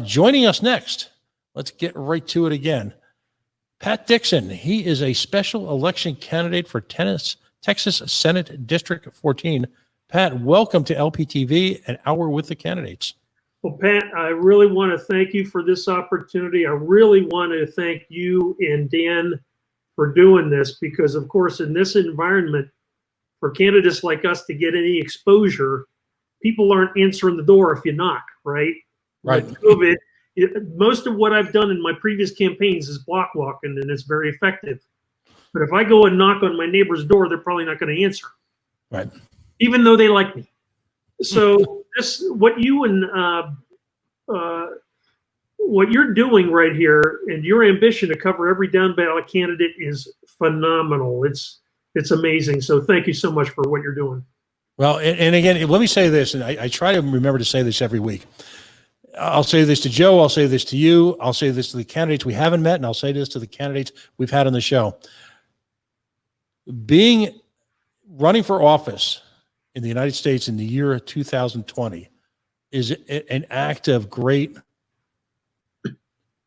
Joining us next, let's get right to it again. Pat Dixon, he is a special election candidate for Texas Senate District 14. Pat, welcome to LPTV, an hour with the candidates. Well, Pat, I really want to thank you for this opportunity. I really want to thank you and Dan for doing this because, of course, in this environment, for candidates like us to get any exposure, people aren't answering the door if you knock, right? Right. With COVID, most of what I've done in my previous campaigns is block walking, and it's very effective. But if I go and knock on my neighbor's door, they're probably not going to answer. Right. Even though they like me. So what you and what you're doing right here, and your ambition to cover every down ballot candidate is phenomenal. It's amazing. So thank you so much for what you're doing. Well, and again, let me say this, and I try to remember to say this every week. I'll say this to Joe. I'll say this to you. I'll say this to the candidates we haven't met, and I'll say this to the candidates we've had on the show. Running for office in the United States in the year 2020 is an act of great.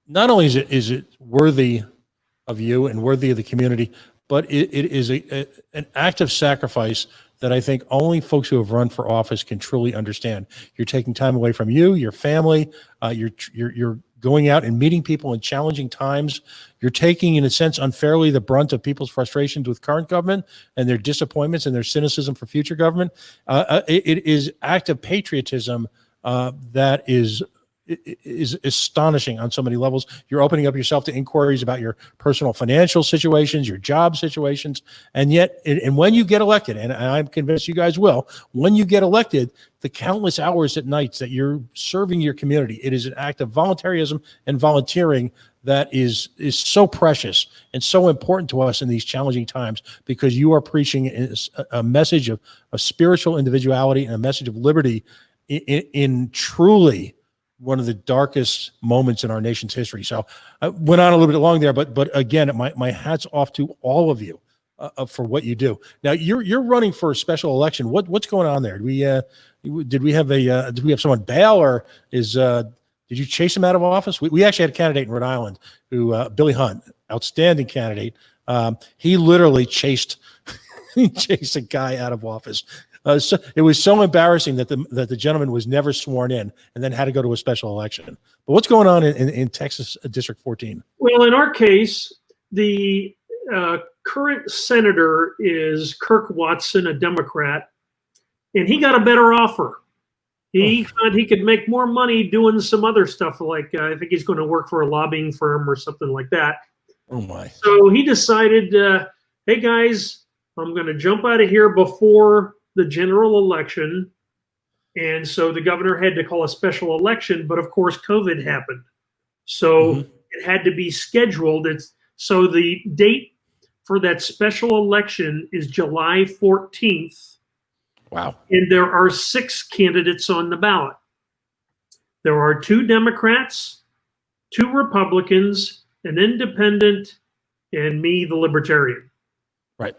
Not only is it worthy of you and worthy of the community, but it is an act of sacrifice that I think only folks who have run for office can truly understand. You're taking time away from you, your family. You're going out and meeting people in challenging times. You're taking, in a sense, unfairly the brunt of people's frustrations with current government and their disappointments and their cynicism for future government. It is act of patriotism that is astonishing on so many levels. You're opening up yourself to inquiries about your personal financial situations, your job situations, and yet, and when you get elected, and I'm convinced you guys will, when you get elected, the countless hours at nights that you're serving your community, it is an act of voluntarism and volunteering that is so precious and so important to us in these challenging times, because you are preaching a message of spiritual individuality and a message of liberty in truly one of the darkest moments in our nation's history. So I went on a little bit long there, but again, my hat's off to all of you for what you do. Now you're running for a special election. What's going on there? Did we have someone bail, or did you chase him out of office? We actually had a candidate in Rhode Island who Billy Hunt, outstanding candidate. He literally chased a guy out of office. So it was so embarrassing that the gentleman was never sworn in and then had to go to a special election. But what's going on in Texas District 14? Well, in our case, the current senator is Kirk Watson, a Democrat, and he got a better offer. He thought he could make more money doing some other stuff, like I think he's going to work for a lobbying firm or something like that. Oh my! So he decided, hey guys, I'm going to jump out of here before the general election. And so the governor had to call a special election, but of course COVID happened. So it had to be scheduled. So the date for that special election is July 14th. Wow. And there are 6 candidates on the ballot. There are 2 Democrats, 2 Republicans, an independent, and me, the libertarian. Right.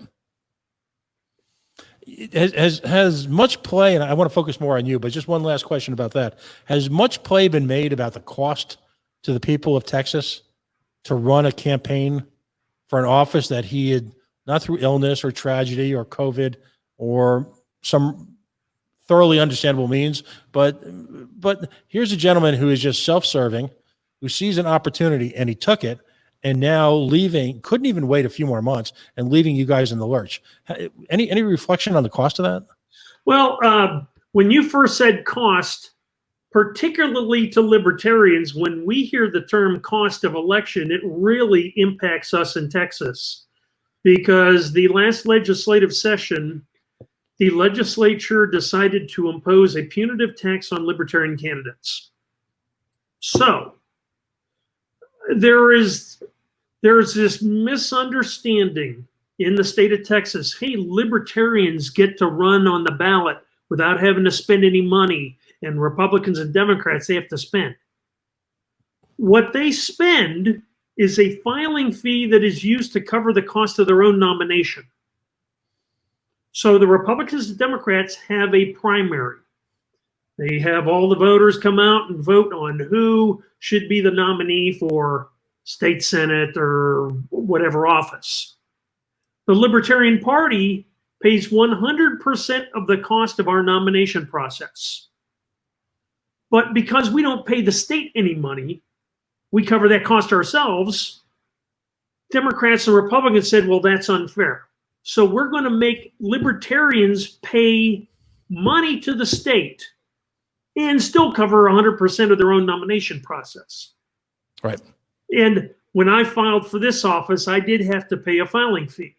Has much play, and I want to focus more on you, but just one last question about that. Has much play been made about the cost to the people of Texas to run a campaign for an office that he had, not through illness or tragedy or COVID or some thoroughly understandable means, but here's a gentleman who is just self-serving, who sees an opportunity and he took it, and now leaving, couldn't even wait a few more months, and leaving you guys in the lurch. Any reflection on the cost of that? Well, when you first said cost, particularly to libertarians, when we hear the term cost of election, it really impacts us in Texas, because the last legislative session, the legislature decided to impose a punitive tax on libertarian candidates. So there's this misunderstanding in the state of Texas. Hey, libertarians get to run on the ballot without having to spend any money, and Republicans and Democrats, they have to spend. What they spend is a filing fee that is used to cover the cost of their own nomination. So the Republicans and Democrats have a primary. They have all the voters come out and vote on who should be the nominee for state senate or whatever office. The Libertarian Party pays 100% of the cost of our nomination process. But because we don't pay the state any money, we cover that cost ourselves. Democrats and Republicans said, well, that's unfair. So we're going to make libertarians pay money to the state and still cover 100% of their own nomination process. Right. And when I filed for this office, I did have to pay a filing fee.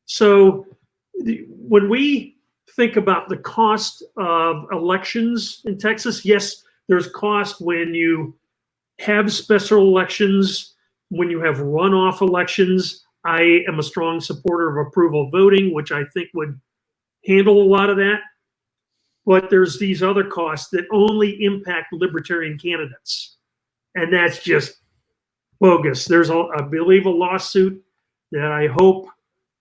So when we think about the cost of elections in Texas, yes, there's cost when you have special elections, when you have runoff elections. I am a strong supporter of approval voting, which I think would handle a lot of that. But there's these other costs that only impact libertarian candidates. And that's just bogus. There's, I believe, a lawsuit that I hope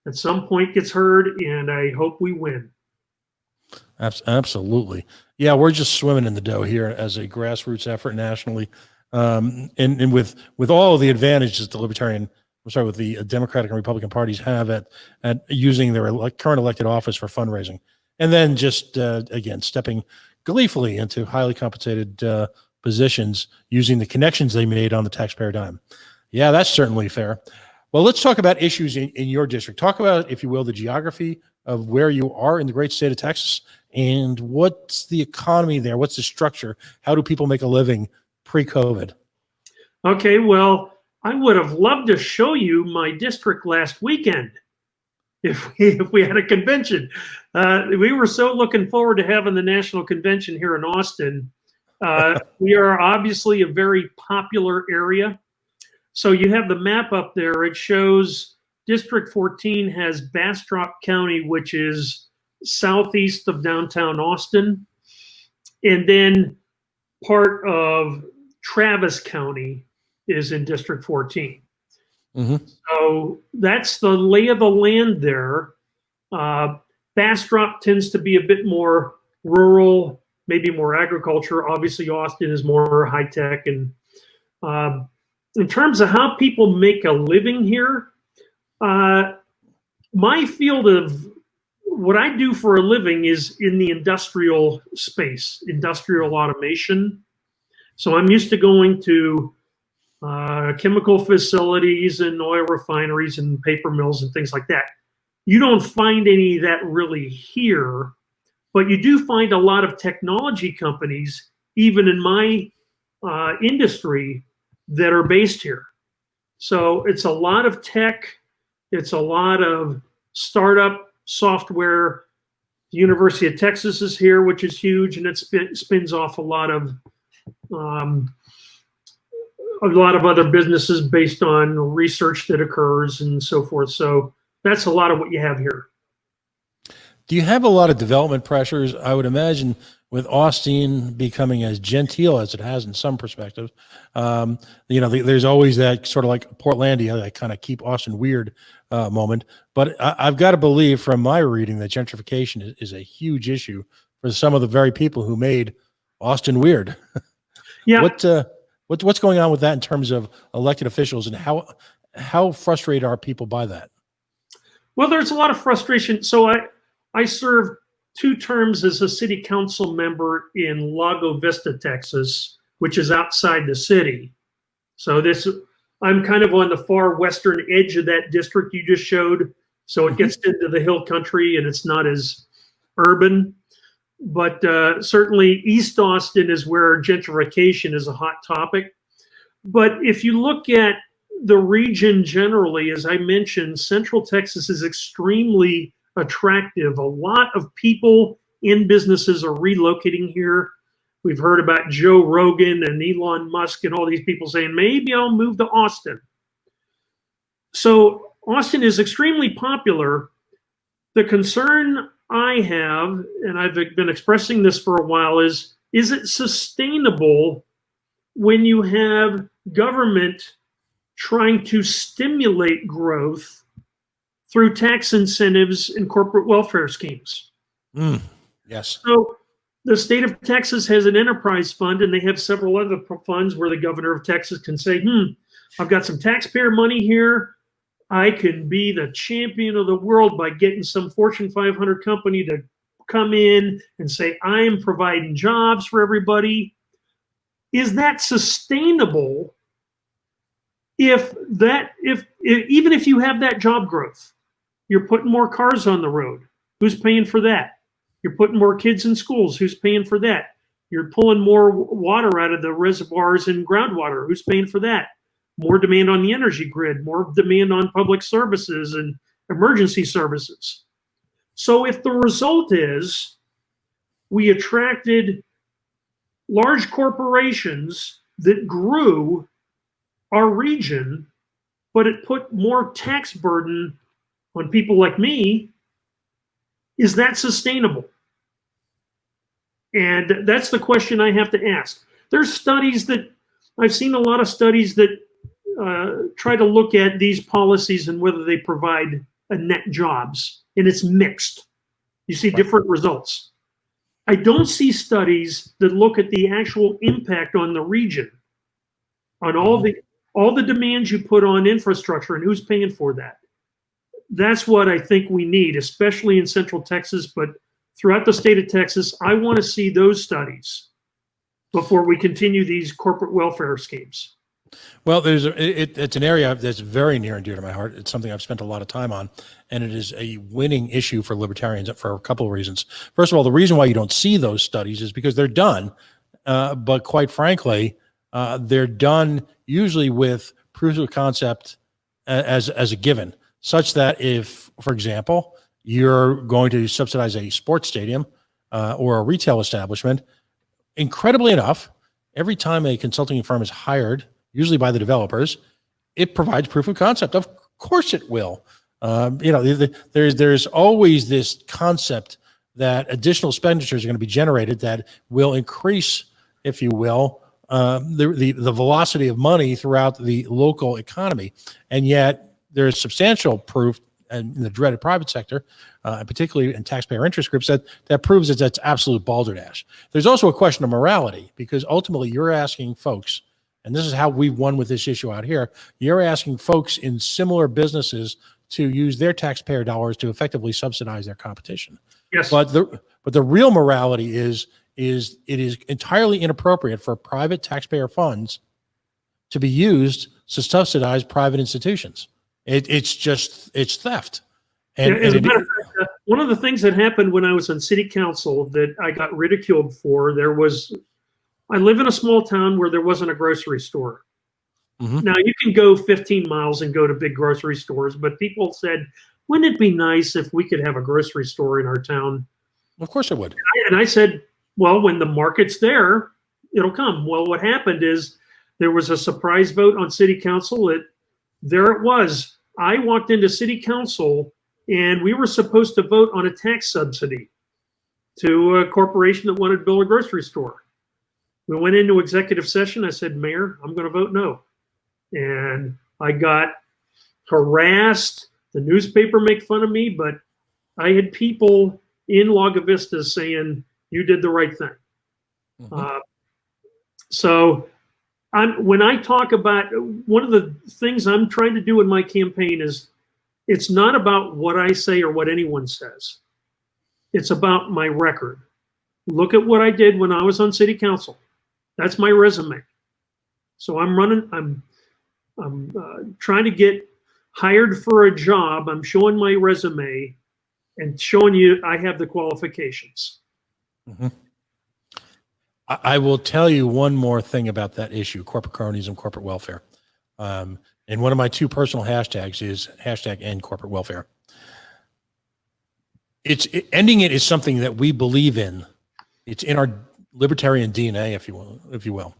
at some point gets heard, and I hope we win. Absolutely. Yeah, we're just swimming in the dough here as a grassroots effort nationally. And with all of the advantages the with the Democratic and Republican parties have at using their current elected office for fundraising. And then just, again, stepping gleefully into highly compensated positions using the connections they made on the taxpayer dime. Yeah, that's certainly fair. Well, let's talk about issues in your district. Talk about, if you will, the geography of where you are in the great state of Texas and what's the economy there? What's the structure? How do people make a living pre-COVID? Okay, well, I would have loved to show you my district last weekend if we had a convention. We were so looking forward to having the national convention here in Austin. We are obviously a very popular area. So you have the map up there. It shows District 14 has Bastrop County, which is southeast of downtown Austin. And then part of Travis County is in District 14. Mm-hmm. So that's the lay of the land there. Bastrop tends to be a bit more rural, maybe more agriculture. Obviously, Austin is more high tech. And in terms of how people make a living here, my field of what I do for a living is in the industrial space, industrial automation. So I'm used to going to chemical facilities and oil refineries and paper mills and things like that. You don't find any of that really here, but you do find a lot of technology companies, even in my industry, that are based here. So it's a lot of tech. It's a lot of startup software. The University of Texas is here, which is huge, and it spins off a lot of other businesses based on research that occurs and so forth. So that's a lot of what you have here. Do you have a lot of development pressures? I would imagine with Austin becoming as genteel as it has in some perspectives, there's always that sort of like Portlandia, that kind of keep Austin weird moment. But I've got to believe from my reading that gentrification is a huge issue for some of the very people who made Austin weird. Yeah. What's going on with that in terms of elected officials, and how frustrated are people by that? Well, there's a lot of frustration. So I served 2 terms as a city council member in Lago Vista, Texas, which is outside the city. So I'm kind of on the far western edge of that district you just showed. So it gets into the hill country and it's not as urban. But certainly East Austin is where gentrification is a hot topic. But if you look at the region generally, as I mentioned, Central Texas is extremely attractive. A lot of people in businesses are relocating here. We've heard about Joe Rogan and Elon Musk and all these people saying, maybe I'll move to Austin. So Austin is extremely popular. The concern I have, and I've been expressing this for a while, is it sustainable when you have government trying to stimulate growth through tax incentives and corporate welfare schemes? Yes. So The state of Texas has an enterprise fund, and they have several other funds where the governor of Texas can say, I've got some taxpayer money here. I can be the champion of the world by getting some Fortune 500 company to come in and say, I am providing jobs for everybody. Is that sustainable even if you have that job growth? You're putting more cars on the road. Who's paying for that? You're putting more kids in schools. Who's paying for that? You're pulling more water out of the reservoirs and groundwater. Who's paying for that? More demand on the energy grid, more demand on public services and emergency services. So if the result is we attracted large corporations that grew our region, but it put more tax burden on people like me, is that sustainable? And that's the question I have to ask. There's studies that I've seen, a lot of studies that try to look at these policies and whether they provide a net jobs, and it's mixed. You see different results. I don't see studies that look at the actual impact on the region, on all the demands you put on infrastructure and who's paying for that. That's what I think we need, especially in Central Texas, but throughout the state of Texas. I want to see those studies before we continue these corporate welfare schemes. Well, it's an area that's very near and dear to my heart. It's something I've spent a lot of time on, and it is a winning issue for libertarians for a couple of reasons. First of all, the reason why you don't see those studies is because they're done, but quite frankly, they're done usually with proofs of concept as a given, such that if, for example, you're going to subsidize a sports stadium or a retail establishment, incredibly enough, every time a consulting firm is hired, usually by the developers, it provides proof of concept. Of course it will. There's always this concept that additional expenditures are going to be generated that will increase, if you will, the velocity of money throughout the local economy. And yet there's substantial proof in the dreaded private sector, particularly in taxpayer interest groups, that proves that that's absolute balderdash. There's also a question of morality, because ultimately you're asking folks, and this is how we've won with this issue out here, you're asking folks in similar businesses to use their taxpayer dollars to effectively subsidize their competition. Yes. But the real morality is it is entirely inappropriate for private taxpayer funds to be used to subsidize private institutions. It's theft. And, as a matter of fact, one of the things that happened when I was on city council that I got ridiculed for, I live in a small town where there wasn't a grocery store. Mm-hmm. Now you can go 15 miles and go to big grocery stores, but people said, wouldn't it be nice if we could have a grocery store in our town? Of course it would. And I said, well, when the market's there, it'll come. Well, what happened is there was a surprise vote on city council. There it was. I walked into city council and we were supposed to vote on a tax subsidy to a corporation that wanted to build a grocery store. We went into executive session. I said, Mayor, I'm going to vote no. And I got harassed. The newspaper made fun of me, but I had people in Lago Vista saying, you did the right thing. Mm-hmm. So when I talk about, one of the things I'm trying to do in my campaign is, it's not about what I say or what anyone says. It's about my record. Look at what I did when I was on city council. That's my resume. So I'm trying to get hired for a job. I'm showing my resume and showing you I have the qualifications. Mm-hmm. I will tell you one more thing about that issue, corporate cronyism, corporate welfare. And one of my two personal hashtags is #end corporate welfare. Ending it is something that we believe in. It's in our libertarian DNA, if you will.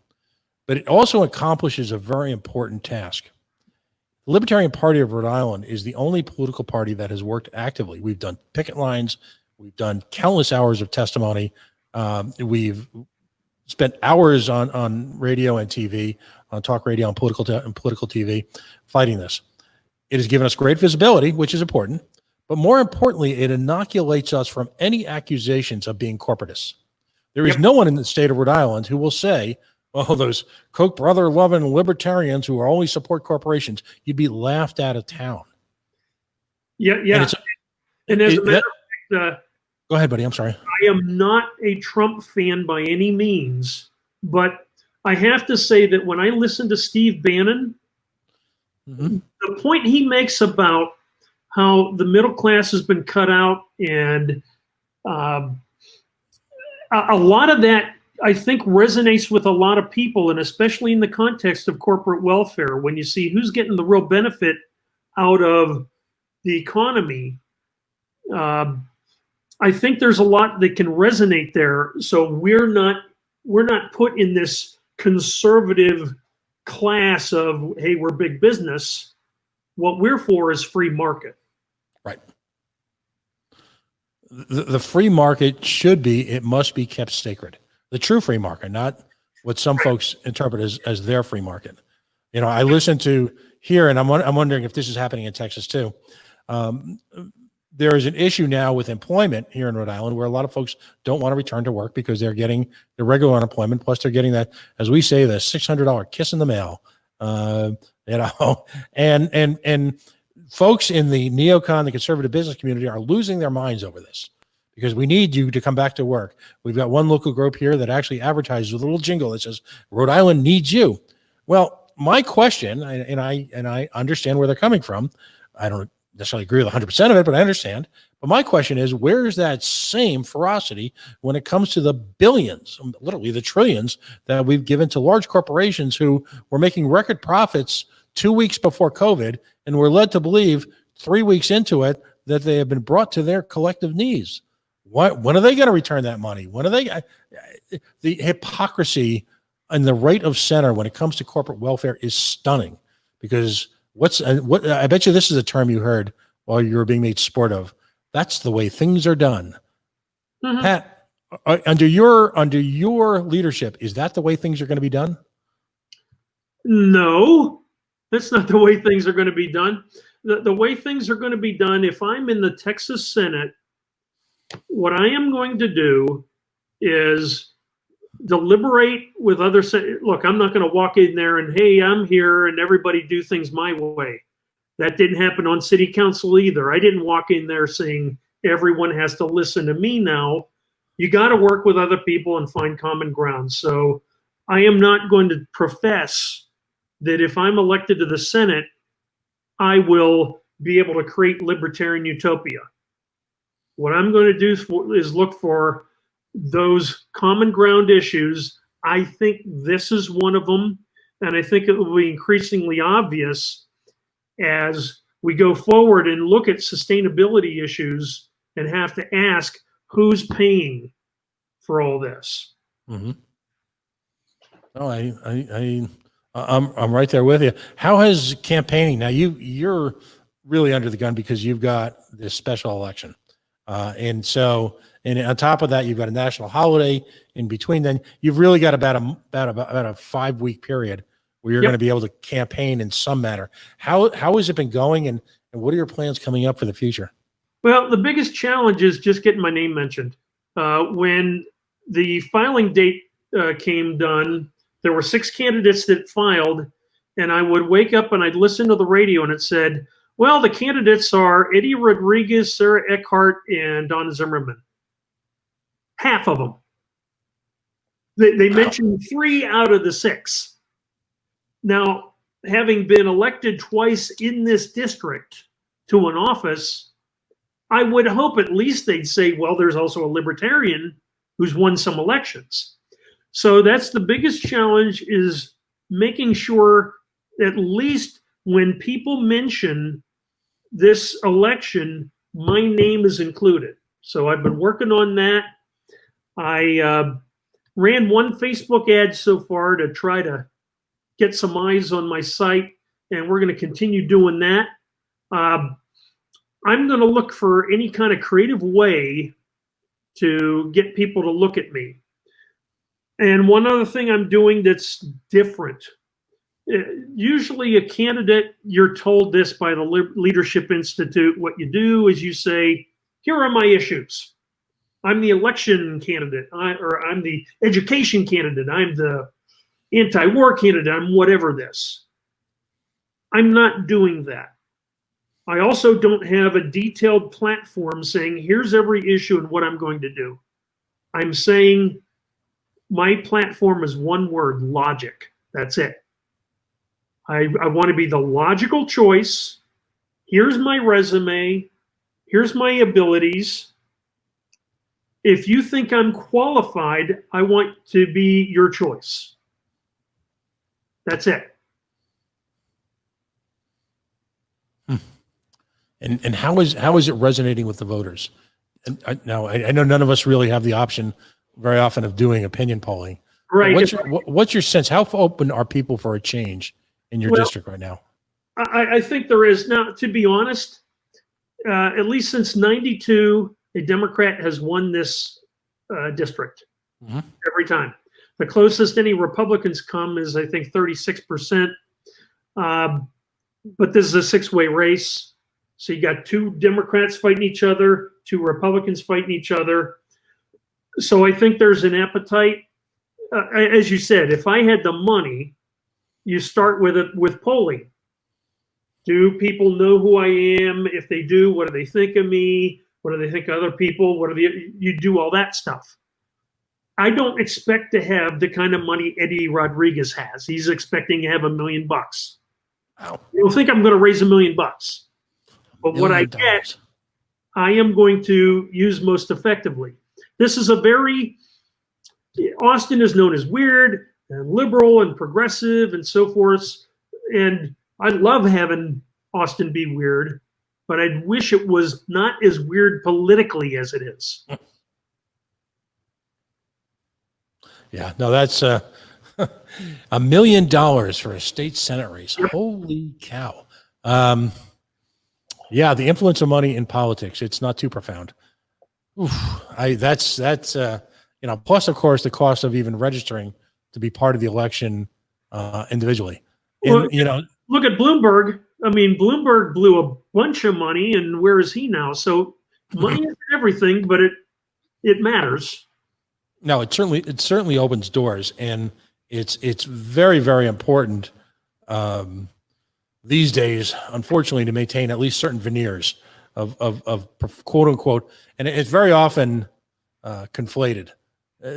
But it also accomplishes a very important task. The Libertarian Party of Rhode Island is the only political party that has worked actively. We've done picket lines. We've done countless hours of testimony. We've spent hours on radio and TV, on talk radio and political TV, fighting this. It has given us great visibility, which is important. But more importantly, it inoculates us from any accusations of being corporatists. There is no one in the state of Rhode Island who will say, oh, those Koch brother loving libertarians who only support corporations. You'd be laughed out of town. Yeah. And as a matter of fact, go ahead, buddy. I'm sorry. I am not a Trump fan by any means, but I have to say that when I listen to Steve Bannon, the point he makes about how the middle class has been cut out, and a lot of that, I think, resonates with a lot of people, and especially in the context of corporate welfare, when you see who's getting the real benefit out of the economy. I think there's a lot that can resonate there. So we're not put in this conservative class of, hey, we're big business. What we're for is free market. Right. The free market it must be kept sacred. The true free market, not what some folks interpret as their free market. You know, I listen to here, and I'm wondering if this is happening in Texas too. There is an issue now with employment here in Rhode Island where a lot of folks don't want to return to work because they're getting their regular unemployment. Plus they're getting that, as we say, the $600 kiss in the mail, you know, and folks in the neocon, the conservative business community are losing their minds over this because we need you to come back to work. We've got one local group here that actually advertises with a little jingle that says, Rhode Island needs you. Well, my question, and I understand where they're coming from. I don't necessarily agree with 100% of it, but I understand. But my question is, where is that same ferocity when it comes to the billions, literally the trillions that we've given to large corporations who were making record profits 2 weeks before COVID and were led to believe 3 weeks into it that they have been brought to their collective knees? When are they going to return that money? When are they? The hypocrisy and the right of center when it comes to corporate welfare is stunning, because I bet you this is a term you heard while you were being made sport of. That's the way things are done. Pat, under your leadership, is that the way things are going to be done? No, that's not the way things are going to be done. The way things are going to be done, if I'm in the Texas Senate, what I am going to do is deliberate with other. Look, I'm not going to walk in there and, hey, I'm here and everybody do things my way. That didn't happen on city council either. I didn't walk in there saying everyone has to listen to me now. You got to work with other people and find common ground. So I am not going to profess that if I'm elected to the Senate, I will be able to create libertarian utopia. What I'm going to do is look for those common ground issues. I think this is one of them, and I think it will be increasingly obvious as we go forward and look at sustainability issues and have to ask who's paying for all this. Mm-hmm. No, I'm right there with you. How has campaigning now? You're really under the gun because you've got this special election, and on top of that, you've got a national holiday in between. Then you've really got about a 5 week period where you're going to be able to campaign in some manner. How has it been going, and what are your plans coming up for the future? Well, the biggest challenge is just getting my name mentioned. When the filing date came done, there were 6 candidates that filed, and I would wake up and I'd listen to the radio and it said, well, the candidates are Eddie Rodriguez, Sarah Eckhart, and Donna Zimmerman. Half of them. They mentioned 3 out of the 6. Now, having been elected twice in this district to an office, I would hope at least they'd say, well, there's also a libertarian who's won some elections. So that's the biggest challenge, is making sure at least when people mention this election, my name is included. So I've been working on that. I ran one Facebook ad so far to try to get some eyes on my site, and we're going to continue doing that. I'm going to look for any kind of creative way to get people to look at me. And one other thing I'm doing that's different. Usually a candidate, you're told this by the Leadership Institute. What you do is you say, here are my issues. I'm the election candidate, or I'm the education candidate, I'm the anti-war candidate, I'm whatever this. I'm not doing that. I also don't have a detailed platform saying, here's every issue and what I'm going to do. I'm saying my platform is one word: logic. That's it. I want to be the logical choice. Here's my resume. Here's my abilities. If you think I'm qualified, I want to be your choice. That's it. And how is it resonating with the voters? And I know none of us really have the option very often of doing opinion polling. Right. What's your sense? How open are people for a change in your district right now? I think there is. Now, to be honest, at least since '92, a Democrat has won this district every time. The closest any Republicans come is, I think, 36%. But this is a six-way race. So you got two Democrats fighting each other, two Republicans fighting each other. So I think there's an appetite. As you said, if I had the money, you start with polling. Do people know who I am? If they do, what do they think of me? What do they think of other people? You do all that stuff. I don't expect to have the kind of money Eddie Rodriguez has. He's expecting to have $1 million. Wow. I don't think I'm going to raise $1 million. But what I get, I am going to use most effectively. This is Austin is known as weird and liberal and progressive and so forth. And I love having Austin be weird, but I wish it was not as weird politically as it is. Yeah, no, that's $1 million for a state Senate race. Yep. Holy cow. Yeah, the influence of money in politics, it's not too profound. Oof, that's plus of course the cost of even registering to be part of the election individually. And, look at Bloomberg. I mean, Bloomberg blew a bunch of money, and where is he now? So money isn't everything, but it matters. No, it certainly opens doors, and it's very, very important these days, unfortunately, to maintain at least certain veneers of quote unquote, and it's very often conflated.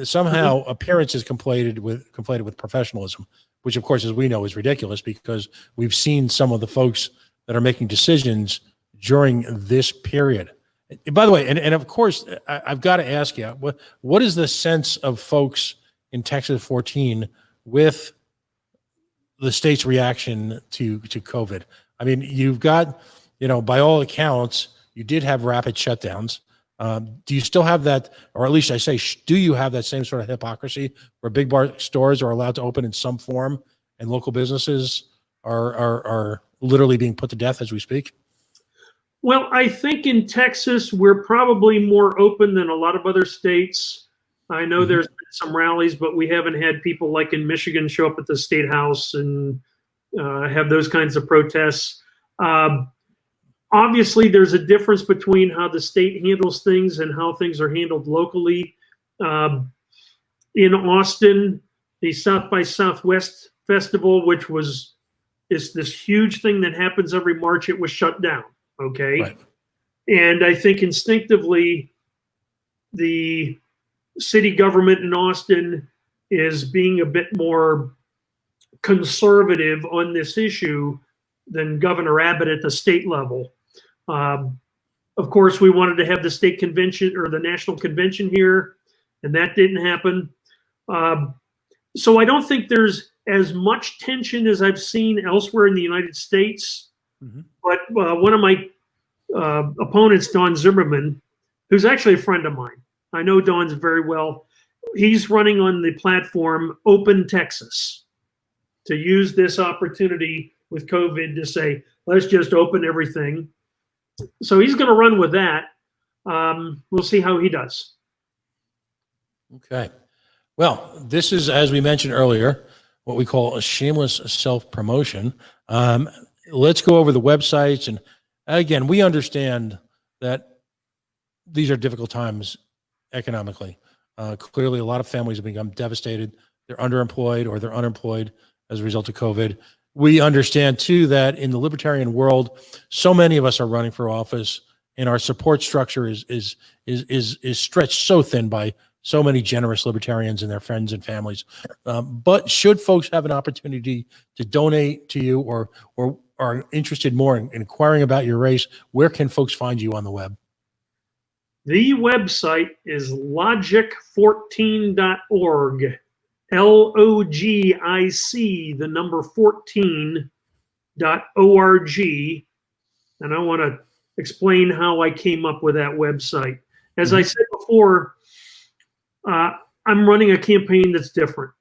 Somehow appearance is conflated with professionalism, which of course, as we know, is ridiculous because we've seen some of the folks that are making decisions during this period. And by the way, and of course, I've got to ask you, what is the sense of folks in Texas 14 with the state's reaction to COVID? I mean, you've got, by all accounts, you did have rapid shutdowns. Do you still have that, or at least I say, do you have that same sort of hypocrisy where big bar stores are allowed to open in some form and local businesses are literally being put to death as we speak? Well, I think in Texas, we're probably more open than a lot of other states. I know there's been some rallies, but we haven't had people like in Michigan show up at the State House and have those kinds of protests. Obviously, there's a difference between how the state handles things and how things are handled locally. In Austin, the South by Southwest Festival, which is this huge thing that happens every March, it was shut down. Okay. Right. And I think instinctively, the city government in Austin is being a bit more conservative on this issue than Governor Abbott at the state level. Of course, we wanted to have the state convention or the national convention here, and that didn't happen. So I don't think there's as much tension as I've seen elsewhere in the United States. But one of my opponents, Don Zimmerman, who's actually a friend of mine, I know Don's very well. He's running on the platform Open Texas to use this opportunity with COVID to say, let's just open everything. So he's going to run with that. We'll see how he does. Okay. Well, this is, as we mentioned earlier, what we call a shameless self-promotion. Let's go over the websites. And again, we understand that these are difficult times economically. Clearly, a lot of families have become devastated. They're underemployed or they're unemployed as a result of COVID. We understand too that in the libertarian world, so many of us are running for office, and our support structure is stretched so thin by so many generous libertarians and their friends and families. But should folks have an opportunity to donate to you or are interested more in inquiring about your race, where can folks find you on the web? The website is logic14.org. LOGIC, the number 14.org. And I want to explain how I came up with that website. As I said before, I'm running a campaign that's different.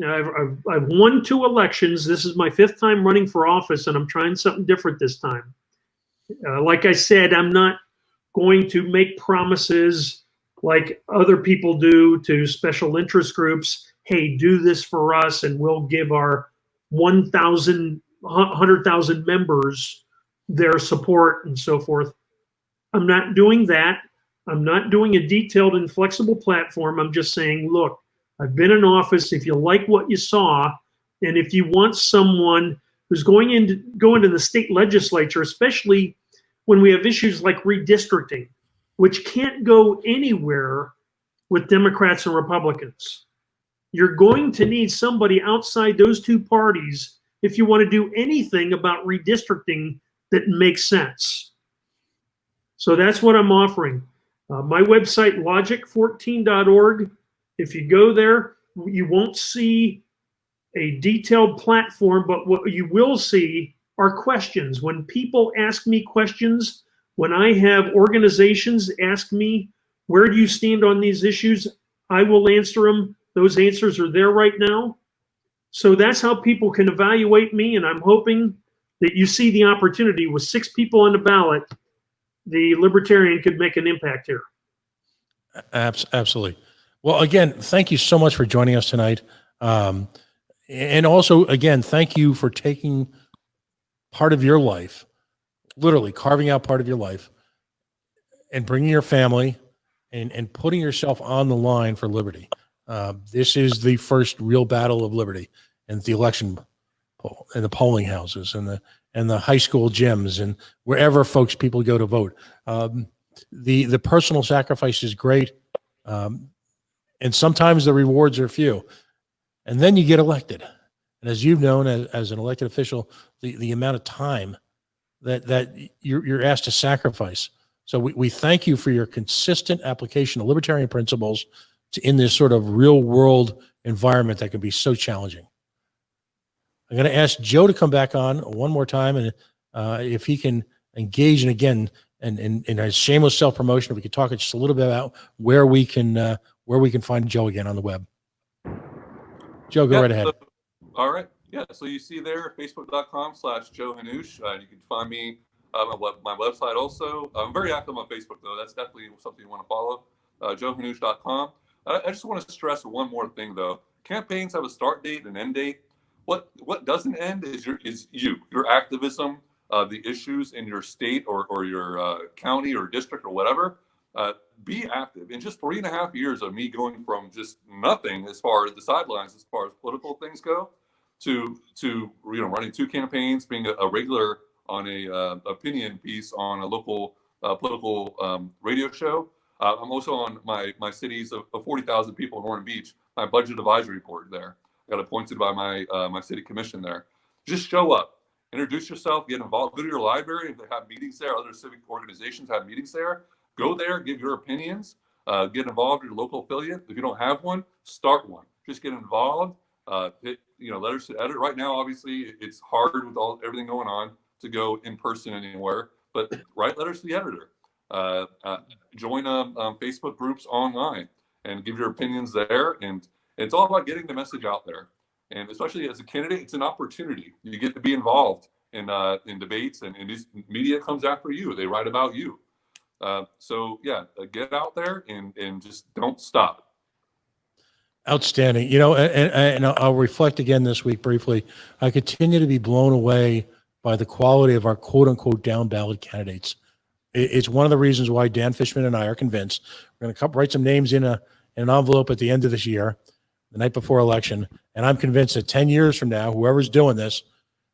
I've won 2 elections. This is my 5th time running for office, and I'm trying something different this time. Like I said, I'm not going to make promises like other people do to special interest groups. Hey, do this for us, and we'll give our 100,000 members their support and so forth. I'm not doing that. I'm not doing a detailed and flexible platform. I'm just saying, look, I've been in office. If you like what you saw, and if you want someone who's going into the state legislature, especially when we have issues like redistricting, which can't go anywhere with Democrats and Republicans. You're going to need somebody outside those 2 parties if you want to do anything about redistricting that makes sense. So that's what I'm offering. My website, logic14.org. If you go there, you won't see a detailed platform, but what you will see are questions. When people ask me questions, when I have organizations ask me, where do you stand on these issues? I will answer them. Those answers are there right now. So that's how people can evaluate me, and I'm hoping that you see the opportunity with 6 people on the ballot, the Libertarian could make an impact here. Absolutely. Well, again, thank you so much for joining us tonight. And also, again, thank you for taking part of your life, literally carving out part of your life and bringing your family and putting yourself on the line for liberty. This is the first real battle of liberty, and the election poll and the polling houses and the high school gyms and wherever people go to vote. The personal sacrifice is great. And sometimes the rewards are few, and then you get elected. And as you've known as an elected official, the amount of time that you're asked to sacrifice. So we thank you for your consistent application of libertarian principles in this sort of real world environment that can be so challenging. I'm going to ask Joe to come back on one more time, and if he can engage, and again, in a shameless self-promotion, if we could talk just a little bit about where we can find Joe again on the web. Joe, go right ahead. All right. Yeah. So you see there, facebook.com/Joe Hanush. You can find me on my website also. I'm very active on Facebook, though. That's definitely something you want to follow. JoeHanush.com. I just want to stress one more thing, though. Campaigns have a start date and end date. What doesn't end is your activism, the issues in your state or your county or district or whatever. Be active. In just 3.5 years of me going from just nothing as far as the sidelines, as far as political things go, to running 2 campaigns, being a regular on a opinion piece on a local political radio show. I'm also on my city's of 40,000 people in Ormond Beach, my budget advisory board there. I got appointed by my city commission there. Just show up, introduce yourself, get involved, go to your library if they have meetings there, other civic organizations have meetings there. Go there, give your opinions, get involved in your local affiliate. If you don't have one, start one. Just get involved. Hit, letters to edit. Right now, obviously, it's hard with everything going on to go in person anywhere, but write letters to the editor. Join Facebook groups online and give your opinions there. And it's all about getting the message out there. And especially as a candidate, it's an opportunity. You get to be involved in debates, and this media comes after you. They write about you. So yeah, get out there and just don't stop. Outstanding. And I'll reflect again this week briefly. I continue to be blown away by the quality of our quote unquote down ballot candidates. It's one of the reasons why Dan Fishman and I are convinced we're going to write some names in an envelope at the end of this year, the night before election. And I'm convinced that 10 years from now, whoever's doing this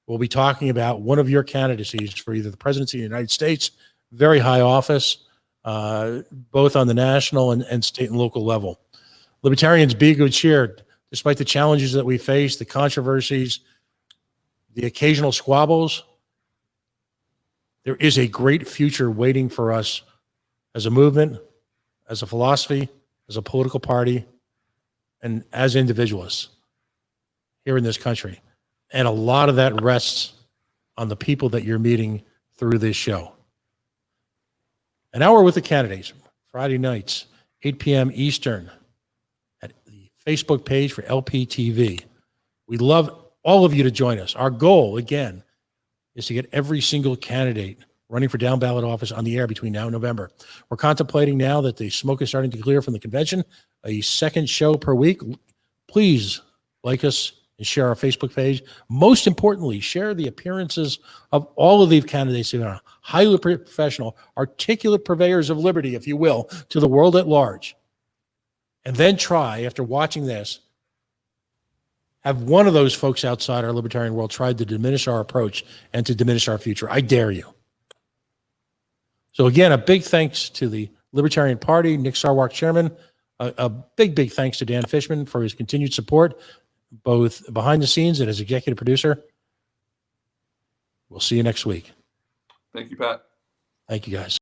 will be talking about one of your candidacies for either the presidency of the United States, very high office, both on the national and state and local level. Libertarians, be good cheer. Despite the challenges that we face, the controversies, the occasional squabbles, there is a great future waiting for us as a movement, as a philosophy, as a political party, and as individualists here in this country. And a lot of that rests on the people that you're meeting through this show. An hour with the candidates, Friday nights, 8 p.m. Eastern, at the Facebook page for LPTV. We'd love all of you to join us. Our goal, again, is to get every single candidate running for down ballot office on the air between now and November. We're contemplating now that the smoke is starting to clear from the convention, a second show per week. Please like us and share our Facebook page. Most importantly, share the appearances of all of these candidates who are highly professional, articulate purveyors of liberty, if you will, to the world at large. And then try, after watching this, have one of those folks outside our libertarian world try to diminish our approach and to diminish our future. I dare you. So again, a big thanks to the Libertarian Party, Nick Sarwark, chairman. A big, big thanks to Dan Fishman for his continued support, both behind the scenes and as executive producer. We'll see you next week. Thank you, Pat. Thank you, guys.